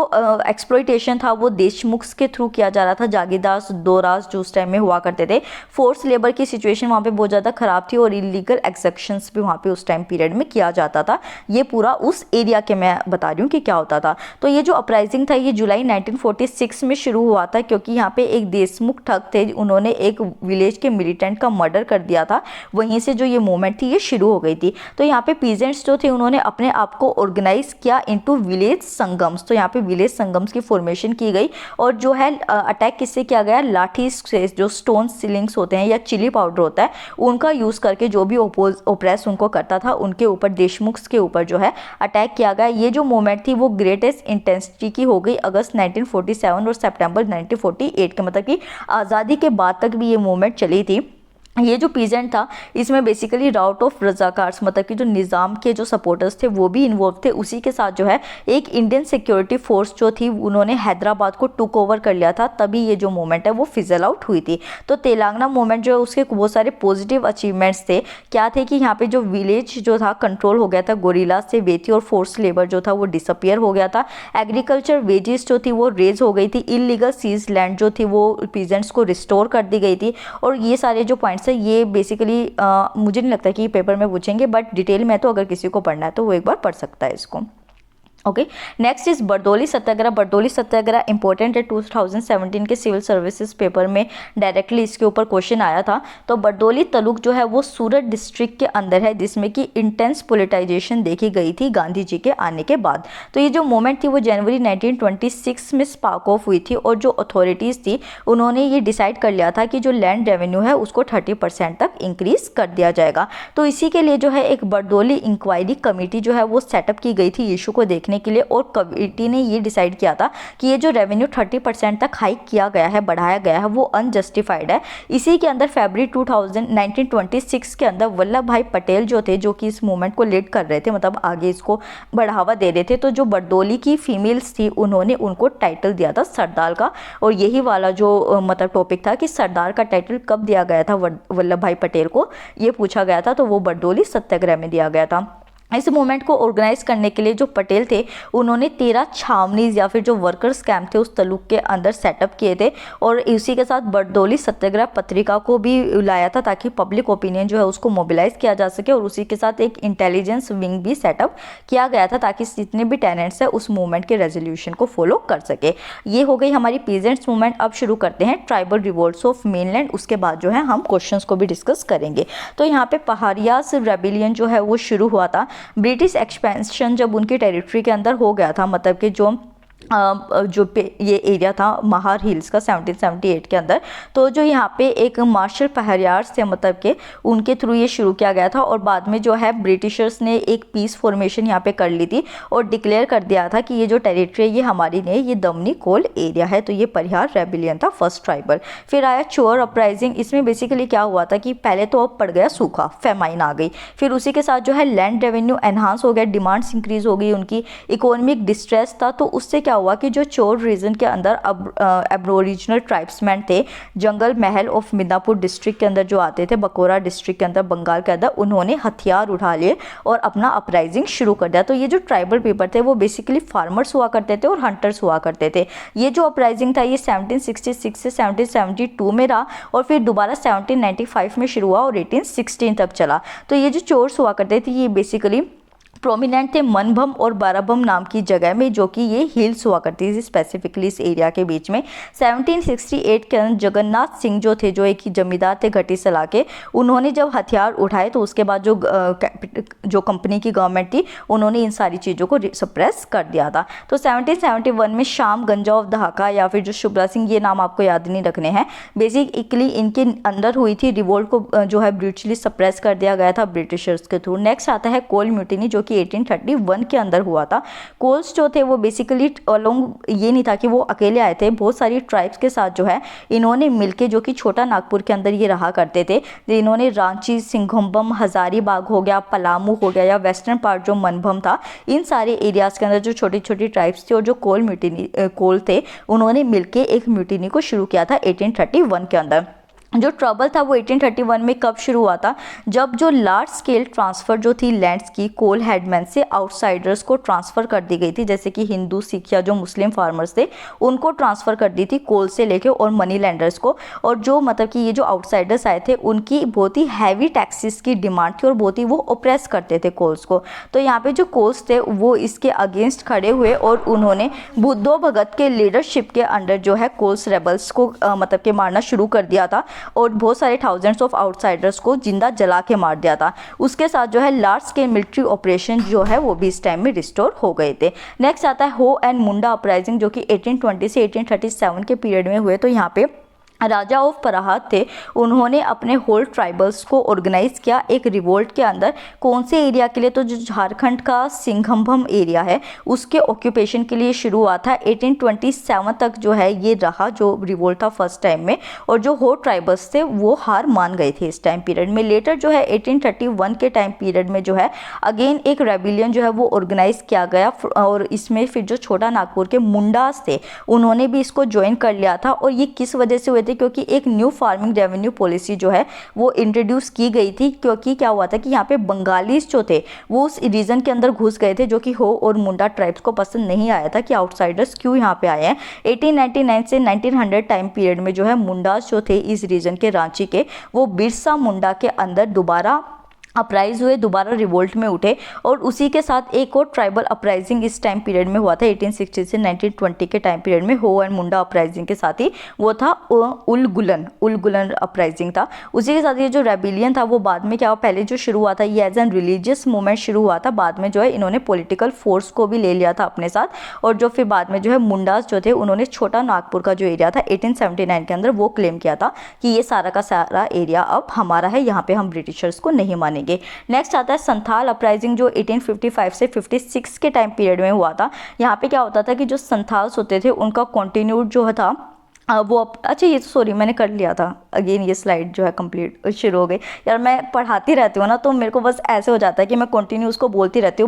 एक्सप्लॉइटेशन था वो देशमुख के थ्रू किया जा रहा था, जागीरदार दोराज जो उस टाइम में हुआ करते थे। फोर्स लेबर की सिचुएशन वहाँ पे बहुत ज़्यादा ख़राब थी और इलीगल एक्सेक्शंस भी वहाँ पे उस टाइम पीरियड में किया जाता था। ये पूरा उस एरिया के मैं बता रही हूँ कि क्या होता था। तो ये जो अपराइजिंग था ये जुलाई 1946 में शुरू हुआ था, क्योंकि यहाँ पे एक देशमुख ठग थे, उन्होंने एक विलेज के मिलिटेंट का मर्डर कर दिया था। वहीं से जो ये मूवमेंट थी ये शुरू हो गई थी। तो यहाँ पे पीजेंट्स जो थे उन्होंने अपने आप को ऑर्गेनाइज किया इनटू विलेज संगम्स। तो यहाँ पे विलेज संगम्स की फॉर्मेशन की गई और जो है अटैक किससे किया गया, लाठी से, जो स्टोन सिलिंग्स होते हैं या चिली पाउडर होता है उनका यूज करके जो भी ओप्रेस उनको करता था उनके ऊपर, देशमुख्स के ऊपर जो है अटैक किया गया। ये जो मूवमेंट थी वो ग्रेटेस्ट इंटेंसिटी की हो गई अगस्त 1947 और सितंबर 1948 के, मतलब कि आज़ादी के बाद तक भी ये मूवमेंट चली थी। ये जो पीजेंट था इसमें बेसिकली राउट ऑफ रजाकार्स मतलब कि जो निज़ाम के जो सपोर्टर्स थे वो भी इन्वॉल्व थे। उसी के साथ जो है एक इंडियन सिक्योरिटी फोर्स जो थी उन्होंने हैदराबाद को टुक ओवर कर लिया था, तभी ये जो मूवमेंट है वो फिजल आउट हुई थी। तो तेलंगाना मूवमेंट जो है उसके बहुत सारे पॉजिटिव अचीवमेंट्स थे। क्या थे कि यहाँ पे जो विलेज जो था कंट्रोल हो गया था गोरिल्ला से, वेथी और फोर्स लेबर जो था वो डिसअपियर हो गया था, एग्रीकल्चर वेजेस जो थी वो रेज हो गई थी, इलीगल सीज लैंड जो थी वो पीजेंट्स को रिस्टोर कर दी गई थी। और ये सारे जो पॉइंट्स है ये बेसिकली मुझे नहीं लगता कि पेपर में पूछेंगे, बट डिटेल में तो अगर किसी को पढ़ना है तो वो एक बार पढ़ सकता है इसको। Okay, next is Bardoli Satyagraha. Bardoli Satyagraha important है, 2017 के सिविल सर्विसेज पेपर में डायरेक्टली इसके ऊपर क्वेश्चन आया था। तो बरदौली तलुक जो है वो सूरत डिस्ट्रिक्ट के अंदर है, जिसमें कि इंटेंस पोलिटाइजेशन देखी गई थी गांधी जी के आने के बाद। तो ये जो मूवमेंट थी वो जनवरी 1926 में स्पार्क ऑफ हुई थी, और जो अथॉरिटीज़ थी उन्होंने ये डिसाइड कर लिया था कि जो लैंड रेवेन्यू है उसको 30% तक इंक्रीज कर दिया जाएगा। तो इसी के लिए जो है एक बरदौली इंक्वायरी कमेटी जो है वो सेटअप की गई थी इशू को देखने के लिए, और कमेटी ने ये डिसाइड किया था कि ये जो रेवेन्यू 30% तक हाइक किया गया है, बढ़ाया गया है, वो अनजस्टिफाइड है। इसी के अंदर फरवरी 1926 के अंदर वल्लभ भाई पटेल जो थे, जो कि इस मूवमेंट को लीड कर रहे थे, मतलब आगे इसको बढ़ावा दे रहे थे, तो जो बरदौली की फीमेल्स थी उन्होंने उनको टाइटल दिया था सरदार का। और यही वाला जो मतलब टॉपिक था कि सरदार का टाइटल कब दिया गया था वल्लभ भाई पटेल को, ये पूछा गया था, तो वो बरदौली सत्याग्रह में दिया गया था। इस मूवमेंट को ऑर्गेनाइज करने के लिए जो पटेल थे उन्होंने 13 छावनीज या फिर जो वर्कर्स कैंप थे उस तालुक के अंदर सेटअप किए थे, और इसी के साथ बरदौली सत्याग्रह पत्रिका को भी लाया था ताकि पब्लिक ओपिनियन जो है उसको मोबिलाइज किया जा सके, और उसी के साथ एक इंटेलिजेंस विंग भी सेटअप किया गया था ताकि जितने भी टेनेंट्स है उस मूवमेंट के रेजोल्यूशन को फॉलो कर सके। ये हो गई हमारी पीजेंट्स मूवमेंट। अब शुरू करते हैं ट्राइबल रिवोल्ट्स ऑफ मेनलैंड, उसके बाद जो है हम क्वेश्चंस को भी डिस्कस करेंगे। तो यहाँ पे पहाड़ियास रेबिलियन जो है वो शुरू हुआ था। ब्रिटिश एक्सपेंशन जब उनकी टेरिटरी के अंदर हो गया था, मतलब कि जो ये एरिया था महार हिल्स का 1778 के अंदर, तो जो यहाँ पे एक मार्शल पहरियार्स थे, मतलब के उनके थ्रू ये शुरू किया गया था, और बाद में जो है ब्रिटिशर्स ने एक पीस फॉर्मेशन यहाँ पे कर ली थी और डिक्लेयर कर दिया था कि ये जो टेरिटरी है ये हमारी नहीं, ये दमनी कोल एरिया है। तो ये परिहार रेबिलियन था, फर्स्ट ट्राइबल। फिर आया चोर अपराइजिंग। इसमें बेसिकली क्या हुआ था कि पहले तो अब पड़ गया सूखा, फेमाइन आ गई, फिर उसी के साथ जो है लैंड रेवेन्यू एनहांस हो गया, डिमांड्स इंक्रीज हो गई, उनकी इकोनॉमिक डिस्ट्रेस था। तो उससे क्या हुआ कि जो चोर रीजन के अंदर एब्रोरिजिनल ट्राइब्समैन थे, जंगल महल ऑफ मिदनापुर डिस्ट्रिक्ट के अंदर जो आते थे, बकोरा डिस्ट्रिक्ट के अंदर, बंगाल के अंदर, उन्होंने हथियार उठा लिए और अपना अपराइजिंग शुरू कर दिया। तो ये जो ट्राइबल पीपल थे वो बेसिकली फार्मर्स हुआ करते थे और हंटर्स हुआ करते थे। ये जो अपराइजिंग था ये 1766 से 1772 में रहा, और फिर दोबारा 1795 में शुरू हुआ और 1816 तक चला। तो ये जो चोर्स हुआ करते थे ये बेसिकली प्रोमिनेंट थे मनभम और बाराभम नाम की जगह में, जो कि ये हिल्स हुआ करती थी स्पेसिफिकली इस एरिया के बीच में। 1768 के अंदर जगन्नाथ सिंह जो थे, जो एक जमींदार थे घटीसला के, उन्होंने जब हथियार उठाए तो उसके बाद जो कंपनी की गवर्नमेंट थी उन्होंने इन सारी चीज़ों को सप्रेस कर दिया था। तो 1771 में शाम गंजा ऑफ दहाका या फिर जो शुभ्रा सिंह, ये नाम आपको याद नहीं रखने हैं, बेसिकली इनके अंदर हुई थी रिवोल्ट को जो है ब्रिटिशली सप्रेस कर दिया गया था ब्रिटिशर्स के थ्रू। नेक्स्ट आता है कोल म्यूटिनी, जो 1831 के अंदर हुआ था। कोल्स जो थे वो बेसिकली अलोंग, ये नहीं था कि वो अकेले आए थे, बहुत सारी ट्राइब्स के साथ जो है इन्होंने मिलके, जो कि छोटा नागपुर के अंदर ये रहा करते थे, इन्होंने रांची, सिंघोम्बम, हजारीबाग हो गया, पलामू हो गया, या वेस्टर्न पार्ट जो मनभम था, इन सारे एरियाज के अंदर जो छोटी छोटी ट्राइब्स थी और जो कोल थे उन्होंने मिलके एक म्यूटिनी को शुरू किया था 1831 के अंदर। जो ट्रबल था वो 1831 में कब शुरू हुआ था, जब जो लार्ज स्केल ट्रांसफ़र जो थी लैंड्स की कोल हेडमैन से आउटसाइडर्स को ट्रांसफ़र कर दी गई थी, जैसे कि हिंदू, सिख या जो मुस्लिम फार्मर्स थे उनको ट्रांसफ़र कर दी थी कोल से लेके, और मनी लैंडर्स को। और जो मतलब कि ये जो आउटसाइडर्स आए थे उनकी बहुत ही हैवी टैक्सेस की डिमांड थी और बहुत ही वो ओप्रेस करते थे कोल्स को। तो यहाँ पे जो कोल्स थे वो इसके अगेंस्ट खड़े हुए और उन्होंने बुद्धो भगत के लीडरशिप के अंडर जो है कोल्स रेबल्स को मतलब कि मारना शुरू कर दिया था, और बहुत सारे थाउजेंड्स ऑफ आउटसाइडर्स को जिंदा जला के मार दिया था। उसके साथ जो है लार्ज स्केल मिलिट्री ऑपरेशन जो है वो भी इस टाइम में रिस्टोर हो गए थे। नेक्स्ट आता है हो एंड मुंडा अपराइजिंग, जो कि 1820 से 1837 के पीरियड में हुए। तो यहाँ पे राजा ऑफ पराहात थे, उन्होंने अपने होल ट्राइबल्स को ऑर्गेनाइज किया एक रिवोल्ट के अंदर। कौन से एरिया के लिए? तो जो झारखंड का सिंघमभम एरिया है उसके ऑक्यूपेशन के लिए शुरू हुआ था। 1827 तक जो है ये रहा जो रिवोल्ट था फर्स्ट टाइम में, और जो हो ट्राइबल्स थे वो हार मान गए थे इस टाइम पीरियड में। लेटर जो है 1831 के टाइम पीरियड में जो है अगेन एक रेबिलियन जो है वो ऑर्गेनाइज किया गया, और इसमें फिर जो छोटा नागपुर के मुंडास थे उन्होंने भी इसको ज्वाइन कर लिया था। और ये किस वजह से हुए थे? क्योंकि एक न्यू फार्मिंग रेवेन्यू पॉलिसी जो है वो इंट्रोड्यूस की गई थी। क्योंकि क्या हुआ था कि यहाँ पे बंगालीज जो थे वो उस रीजन के अंदर घुस गए थे, जो कि हो और मुंडा ट्राइब्स को पसंद नहीं आया था कि आउटसाइडर्स क्यों यहाँ पे आए हैं। 1899 से 1900 टाइम पीरियड में जो है मुंडास जो थे इस रीजन के, रांची के, वो बिरसा मुंडा के अंदर दोबारा अपराइज हुए, दोबारा रिवोल्ट में उठे। और उसी के साथ एक और ट्राइबल अपराइजिंग इस टाइम पीरियड में हुआ था 1860 से 1920 के टाइम पीरियड में, हो एंड मुंडा अपराइजिंग के साथ ही, वो था उलगुलन अपराइजिंग था। उसी के साथ ये जो रेबिलियन था वो बाद में क्या हुआ, पहले जो शुरू हुआ था ये एज एन रिलीजियस मूवमेंट शुरू हुआ था, बाद में जो है इन्होंने पॉलिटिकल फोर्स को भी ले लिया था अपने साथ। और जो फिर बाद में जो है मुंडास जो थे उन्होंने छोटा नागपुर का जो एरिया था 1879 के अंदर वो क्लेम किया था कि ये सारा का सारा एरिया अब हमारा है, यहाँ पे हम ब्रिटिशर्स को नहीं मानेंगे। नेक्स्ट आता है संथाल अपराइजिंग जो 1855 से 56 के टाइम पीरियड में हुआ था। यहाँ पे क्या होता था कि जो संथाल्स होते थे उनका कंटिन्यूड जो था वो अच्छा ये तो सॉरी मैंने कर लिया था, अगेन ये स्लाइड जो है कंप्लीट शुरू हो गई। यार मैं पढ़ाती रहती हूँ ना तो मेरे को बस ऐसे हो जाता है कि मैं कंटिन्यू उसको बोलती रहती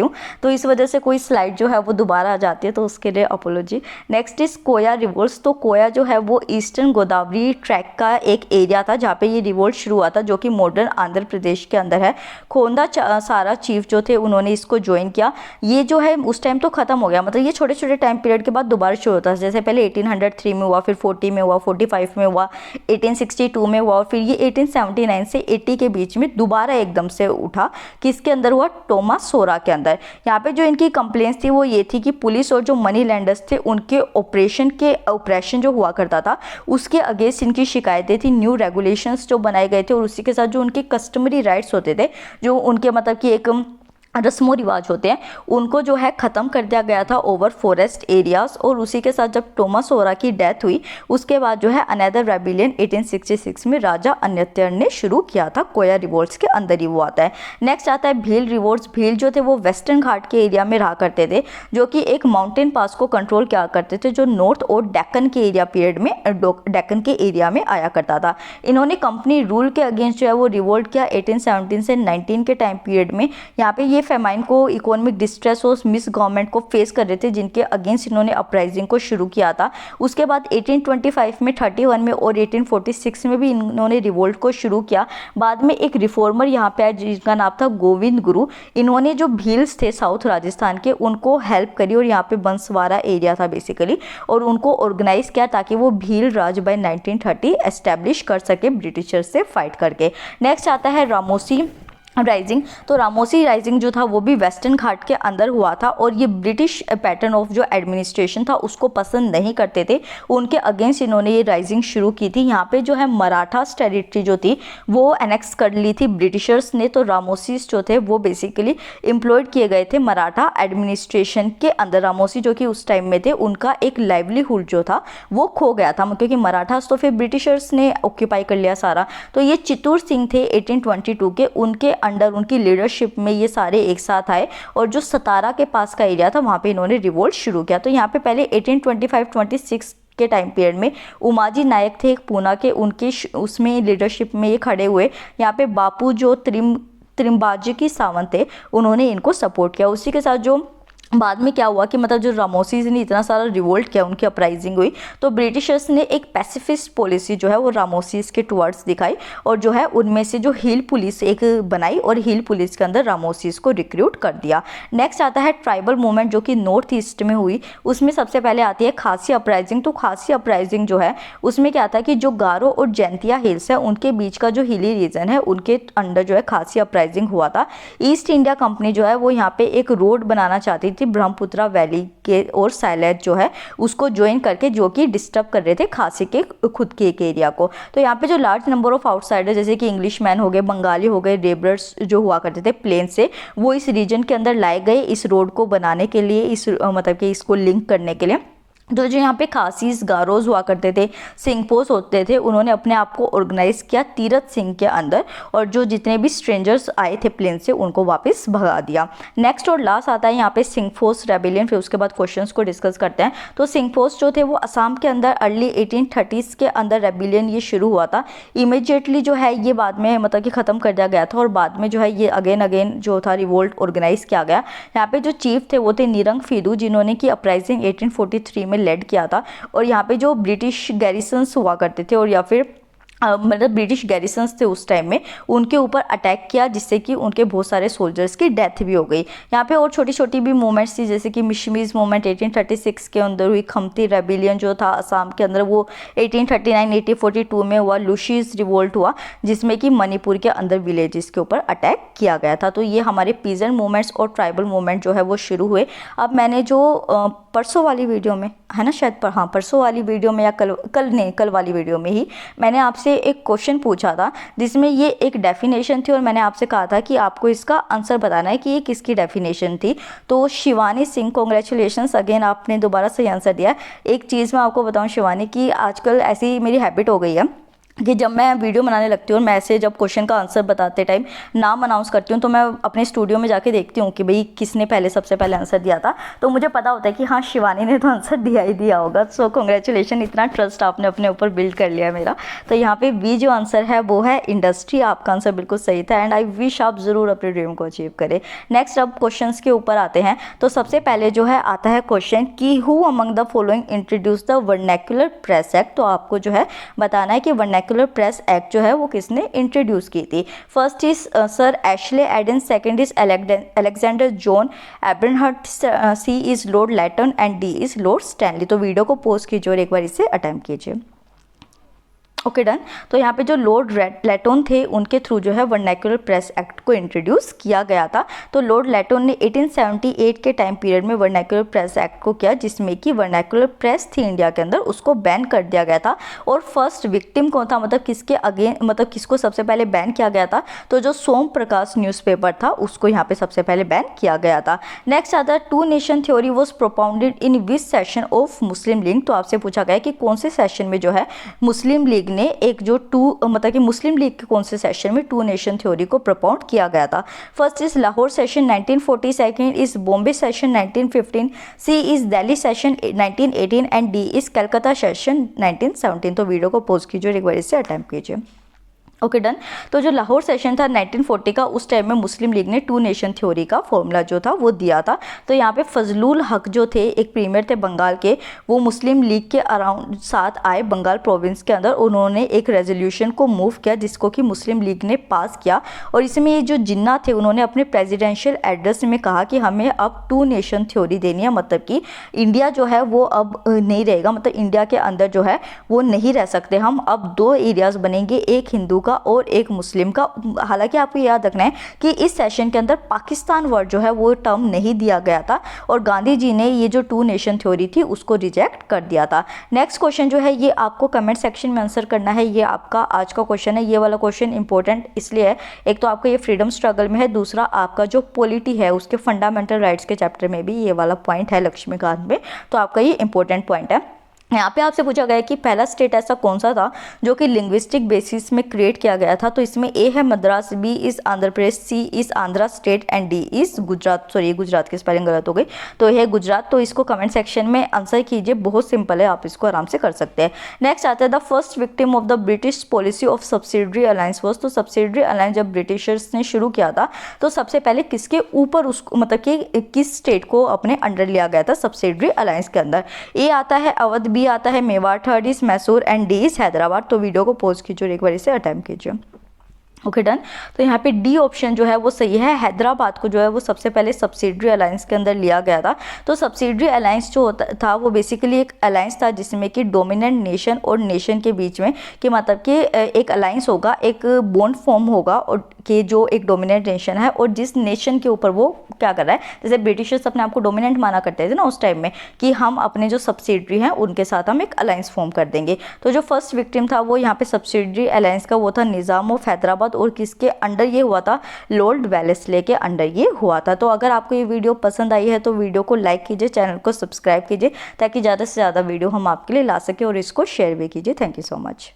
हूँ, तो इस वजह से कोई स्लाइड जो है वो दोबारा आ जाती है, तो उसके लिए apology. Next is Koya revolts. तो कोया जो है वो ईस्टर्न गोदावरी ट्रैक का एक एरिया था जहाँ पे ये रिवोल्ट शुरू हुआ था, जो कि मॉडर्न आंध्र प्रदेश के अंदर है। खोंदा सारा चीफ जो थे उन्होंने इसको ज्वाइन किया। ये जो है उस टाइम तो खत्म हो गया, मतलब ये छोटे छोटे टाइम पीरियड के बाद दोबारा शुरू होता है। जैसे पहले 1803 में हुआ, फिर 40 में हुआ, 45 में हुआ, 1862 में हुआ, और फिर ये 1879 से 80 के बीच में दोबारा एकदम से उठा। किसके अंदर हुआ? टोमास सोरा के अंदर। यहाँ पे जो इनकी कंप्लेंट्स थी वो ये थी कि पुलिस और जो मनी लैंडर्स थे उनके ऑपरेशन जो हुआ करता था उसके अगेंस्ट इनकी शिकायतें थी। न्यू रेगुलेशंस जो बनाए गए थे और उसी के साथ जो उनके कस्टमरी राइट्स होते थे, जो उनके मतलब कि एक रस्मों रिवाज होते हैं, उनको जो है ख़त्म कर दिया गया था ओवर फॉरेस्ट एरियाज। और उसी के साथ जब टोमास सोरा की डेथ हुई उसके बाद जो है अनदर रेबिलियन 1866 में राजा अन्यतर ने शुरू किया था। कोया रिवोल्ट्स के अंदर ही वो आता है। नेक्स्ट आता है भील रिवोल्ट्स। भील जो थे वो वेस्टर्न घाट के एरिया में रहा करते थे, जो कि एक माउंटेन पास को कंट्रोल किया करते थे, जो नॉर्थ और डेक्कन के एरिया पीरियड में डेक्कन के एरिया में आया करता था। इन्होंने कंपनी रूल के अगेंस्ट जो है वो रिवोल्ट किया 1817 से 19 के टाइम पीरियड में। यहाँ पे ये फेमाइन को, इकोनॉमिक डिस्ट्रेस और मिस गवर्नमेंट को फेस कर रहे थे, जिनके अगेंस्ट इन्होंने अपराइजिंग को शुरू किया था। उसके बाद 1825 में, 31 में और 1846 में भी इन्होंने रिवोल्ट को शुरू किया। बाद में एक रिफॉर्मर यहाँ पे आया जिनका नाम था गोविंद गुरु। इन्होंने जो भील्स थे साउथ राजस्थान के उनको हेल्प करी, और यहाँ पे बंसवाड़ा एरिया था बेसिकली, और उनको ऑर्गेनाइज किया ताकि वो भील राज बाय 1930 एस्टेब्लिश कर सके ब्रिटिशर्स से फाइट करके। नेक्स्ट आता है रामोसी राइजिंग। तो रामोसी राइजिंग जो था वो भी वेस्टर्न घाट के अंदर हुआ था, और ये ब्रिटिश पैटर्न ऑफ जो एडमिनिस्ट्रेशन था उसको पसंद नहीं करते थे, उनके अगेंस्ट इन्होंने ये राइजिंग शुरू की थी। यहाँ पे जो है मराठा टेरिटरी जो थी वो एनेक्स कर ली थी ब्रिटिशर्स ने। तो रामोसीस जो थे वो बेसिकली एम्प्लॉयड किए गए थे मराठा एडमिनिस्ट्रेशन के अंदर। रामोसी जो कि उस टाइम में थे उनका एक लाइवलीहुड जो था वो खो गया था, क्योंकि मराठास तो फिर ब्रिटिशर्स ने ऑक्यूपाई कर लिया सारा। तो ये चित्तूर सिंह थे 1822 के, उनके अंडर उनकी लीडरशिप में ये सारे एक साथ आए, और जो सतारा के पास का एरिया था वहाँ पे इन्होंने रिवोल्ट शुरू किया। तो यहाँ पे पहले 1825-26 के टाइम पीरियड में उमाजी नायक थे एक पूना के, उनके उसमें लीडरशिप में ये खड़े हुए। यहाँ पे बापू जो त्रिम्बाजी सावंत थे उन्होंने इनको सपोर्ट किया। उसी के साथ जो बाद में क्या हुआ कि मतलब जो रामोसीज ने इतना सारा रिवोल्ट किया, उनकी अपराइजिंग हुई, तो ब्रिटिशर्स ने एक पैसिफिस्ट पॉलिसी जो है वो रामोसीज के टुवर्ड्स दिखाई, और जो है उनमें से जो हिल पुलिस एक बनाई, और हिल पुलिस के अंदर रामोसीज को रिक्रूट कर दिया। नेक्स्ट आता है ट्राइबल मूवमेंट जो कि नॉर्थ ईस्ट में हुई। उसमें सबसे पहले आती है खासी अपराइजिंग। तो खासी अपराइजिंग जो है उसमें क्या था कि जो गारो और जैंतिया हिल्स है उनके बीच का जो हिली रीजन है उनके अंडर जो है खासी अपराइजिंग हुआ था। ईस्ट इंडिया कंपनी जो है वो यहाँ पे एक रोड बनाना चाहती थी ब्रह्मपुत्रा वैली के और साइलेट जो है उसको ज्वाइन करके, जो कि डिस्टर्ब कर रहे थे खासी के खुद के एक एरिया को। तो यहाँ पे जो लार्ज नंबर ऑफ आउटसाइडर जैसे कि इंग्लिश मैन हो गए, बंगाली हो गए, लेबरर्स जो हुआ करते थे प्लेन से, वो इस रीजन के अंदर लाए गए इस रोड को बनाने के लिए, इस मतलब कि इसको लिंक करने के लिए। तो जो यहाँ पे खासीस गारोज हुआ करते थे, सिंगपोस होते थे, उन्होंने अपने आप को ऑर्गेनाइज किया तीरथ सिंह के अंदर, और जो जितने भी स्ट्रेंजर्स आए थे प्लेन से उनको वापस भगा दिया। नेक्स्ट और लास्ट आता है यहाँ पे सिंगफोस रेबिलियन। फिर उसके बाद क्वेश्चंस को डिस्कस करते हैं। तो सिंगफोस जो थे वो असम के अंदर अर्ली 1830s के अंदर रेबिलियन ये शुरू हुआ था। इमीडिएटली जो है ये बाद में मतलब कि ख़त्म कर दिया गया था, और बाद में जो है ये अगेन जो था रिवोल्ट ऑर्गेनाइज किया गया। यहाँ पे जो चीफ थे वो थे निरंग फीदू, जिन्होंने की अपराइजिंग 1843 में लेड किया था। और यहाँ पे जो ब्रिटिश गैरिसन्स हुआ करते थे, और या फिर मतलब ब्रिटिश गैरिसन्स थे उस टाइम में, उनके ऊपर अटैक किया, जिससे कि उनके बहुत सारे सोल्जर्स की डेथ भी हो गई। यहाँ पे और छोटी छोटी भी मूवमेंट्स थी, जैसे कि मिशमीज मूवमेंट 1836 के अंदर हुई, खमती रेबिलियन जो था असम के अंदर वो 1839-1842 में हुआ, लुशीज रिवोल्ट हुआ जिसमें कि मणिपुर के अंदर विलेजेस के ऊपर अटैक किया गया था। तो ये हमारे पीजेंट मूवमेंट्स और ट्राइबल मूवमेंट जो है वो शुरू हुए। अब मैंने जो परसों वाली वीडियो में है ना, शायद परसों वाली वीडियो में या कल वाली वीडियो में ही मैंने आपसे एक क्वेश्चन पूछा था, जिसमें ये एक डेफिनेशन थी, और मैंने आपसे कहा था कि आपको इसका आंसर बताना है कि ये किसकी डेफिनेशन थी। तो शिवानी सिंह, कॉन्ग्रेचुलेशंस अगेन, आपने दोबारा सही आंसर दिया। एक चीज़ मैं आपको बताऊँ शिवानी कि आजकल ऐसी मेरी हैबिट हो गई है कि जब मैं वीडियो बनाने लगती हूँ और मैं ऐसे जब क्वेश्चन का आंसर बताते टाइम नाम अनाउंस करती हूँ, तो मैं अपने स्टूडियो में जाके देखती हूँ कि भाई किसने सबसे पहले आंसर दिया था। तो मुझे पता होता है कि हाँ शिवानी ने तो आंसर दिया ही दिया होगा। सो कॉन्ग्रेचुलेशन, इतना ट्रस्ट आपने अपने ऊपर बिल्ड कर लिया मेरा। तो यहाँ पे बी जो आंसर है वो है इंडस्ट्री, आपका आंसर बिल्कुल सही था, एंड आई विश आप ज़रूर अपने ड्रीम को अचीव करें। नेक्स्ट अब क्वेश्चन के ऊपर आते हैं। तो सबसे पहले जो है आता है क्वेश्चन कि who among the following introduce the vernacular press act. तो आपको जो है बताना है कि वर्नैक्युलर प्रेस एक्ट जो है वो किसने इंट्रोड्यूस की थी। First is sir Ashley Eden, second is Alexander John Ebernhart, C is Lord Lytton, and D is Lord Stanley. तो वीडियो को पॉज कीजिए और एक बार इसे अटेम्प्ट कीजिए। Okay done. तो यहाँ पे जो लॉर्ड लेटोन थे उनके थ्रू जो है वर्नैक्युलर प्रेस एक्ट को इंट्रोड्यूस किया गया था। तो लॉर्ड लेटोन ने 1878 के टाइम पीरियड में वर्नैक्युलर प्रेस एक्ट को किया, जिसमें कि वर्नैक्युलर प्रेस थी इंडिया के अंदर उसको बैन कर दिया गया था। और फर्स्ट विक्टिम कौन था, मतलब किसके अगेन, मतलब किसको सबसे पहले बैन किया गया था, तो जो सोम प्रकाश न्यूज़पेपर था उसको यहाँ पे सबसे पहले बैन किया गया था। नेक्स्ट आता है two nation theory was propounded in which session of Muslim League. तो आपसे पूछा गया कि कौन से सेशन में जो है मुस्लिम लीग ने एक जो मतलब कि मुस्लिम लीग के कौन से सेशन में टू नेशन थ्योरी को प्रपोज किया गया था। First is Lahore session 1940, second is Bombay session 1915, C is Delhi session 1918, and D is Calcutta session 1917। तो वीडियो को पॉज कीजिए और एक बार इसे अटेम्प्ट कीजिए। Okay done. तो जो लाहौर सेशन था 1940 का, उस टाइम में मुस्लिम लीग ने टू नेशन थ्योरी का फॉर्मूला जो था वो दिया था। तो यहाँ पे फजलुल हक जो थे एक प्रीमियर थे बंगाल के, वो मुस्लिम लीग के अराउंड साथ आए बंगाल प्रोविंस के अंदर। उन्होंने एक रेजोल्यूशन को मूव किया जिसको कि मुस्लिम लीग ने पास किया, और इसमें ये जो जिन्ना थे उन्होंने अपने प्रेसिडेंशियल एड्रेस में कहा कि हमें अब टू नेशन थ्योरी देनी है, मतलब कि इंडिया जो है वो अब नहीं रहेगा, मतलब इंडिया के अंदर जो है वो नहीं रह सकते हम, अब दो एरियाज बनेंगे, एक हिंदू और एक मुस्लिम का। हालांकि आपको याद रखना है कि इस सेशन के अंदर पाकिस्तान वर्ड जो है वो टर्म नहीं दिया गया था, और गांधी जी ने ये जो टू नेशन थ्योरी थी उसको रिजेक्ट कर दिया था। नेक्स्ट क्वेश्चन जो है ये आपको कमेंट सेक्शन में आंसर करना है। ये आपका आज का क्वेश्चन है। ये वाला क्वेश्चन इंपॉर्टेंट इसलिए है, एक तो आपका ये फ्रीडम स्ट्रगल में है, दूसरा आपका जो पॉलिटी है उसके फंडामेंटल राइट्स के चैप्टर में भी ये वाला पॉइंट है लक्ष्मीकांत में, तो आपका ये इंपॉर्टेंट पॉइंट है। यहाँ पे आपसे पूछा गया कि पहला स्टेट ऐसा कौन सा था जो कि लिंग्विस्टिक बेसिस में क्रिएट किया गया था। तो इसमें ए है Madras, B is Andhra Pradesh, C is Andhra state, and D is Gujarat. Sorry Gujarat की स्पेलिंग गलत हो गई, तो यह है गुजरात। तो इसको कमेंट सेक्शन में आंसर कीजिए, बहुत सिंपल है, आप इसको आराम से कर सकते हैं। नेक्स्ट आता है the first victim of the British policy of subsidiary alliance was. तो सब्सिडरी अलायंस जब ब्रिटिशर्स ने शुरू किया था तो सबसे पहले किसके ऊपर उसको, मतलब कि किस स्टेट को अपने अंडर लिया गया था सब्सिडरी अलायंस के अंदर। ए आता है अवध, बी आता है Mewar, third is Mysore, and D is Hyderabad. तो वीडियो को पॉज कीजिए और एक बार इसे अटेम्प्ट कीजिए। Okay done. तो यहाँ पे डी ऑप्शन जो है वो सही है। हैदराबाद को जो है वो सबसे पहले सब्सिडरी अलायंस के अंदर लिया गया था। तो सब्सिडरी अलायंस जो होता था वो बेसिकली एक अलायंस था जिसमें कि डोमिनेंट नेशन और नेशन के बीच में, कि मतलब कि एक अलायंस होगा, एक बॉन्ड फॉर्म होगा, और कि जो एक डोमिनेंट नेशन है और जिस नेशन के ऊपर वो क्या कर रहा है, जैसे ब्रिटिशर्स अपने आप को डोमिनेंट माना करते थे ना उस टाइम में, कि हम अपने जो सब्सिडरी हैं उनके साथ हम एक अलायंस फॉर्म कर देंगे। तो जो फर्स्ट विक्टिम था वो यहाँ पे सब्सिडरी अलायंस का वो था निज़ाम ऑफ हैदराबाद, बाद और किसके अंडर ये हुआ था, लॉर्ड वेलेस्ले के अंडर ये हुआ था। तो अगर आपको ये वीडियो पसंद आई है तो वीडियो को लाइक कीजिए, चैनल को सब्सक्राइब कीजिए ताकि ज़्यादा से ज़्यादा वीडियो हम आपके लिए ला सकें और इसको शेयर भी कीजिए। Thank you so much.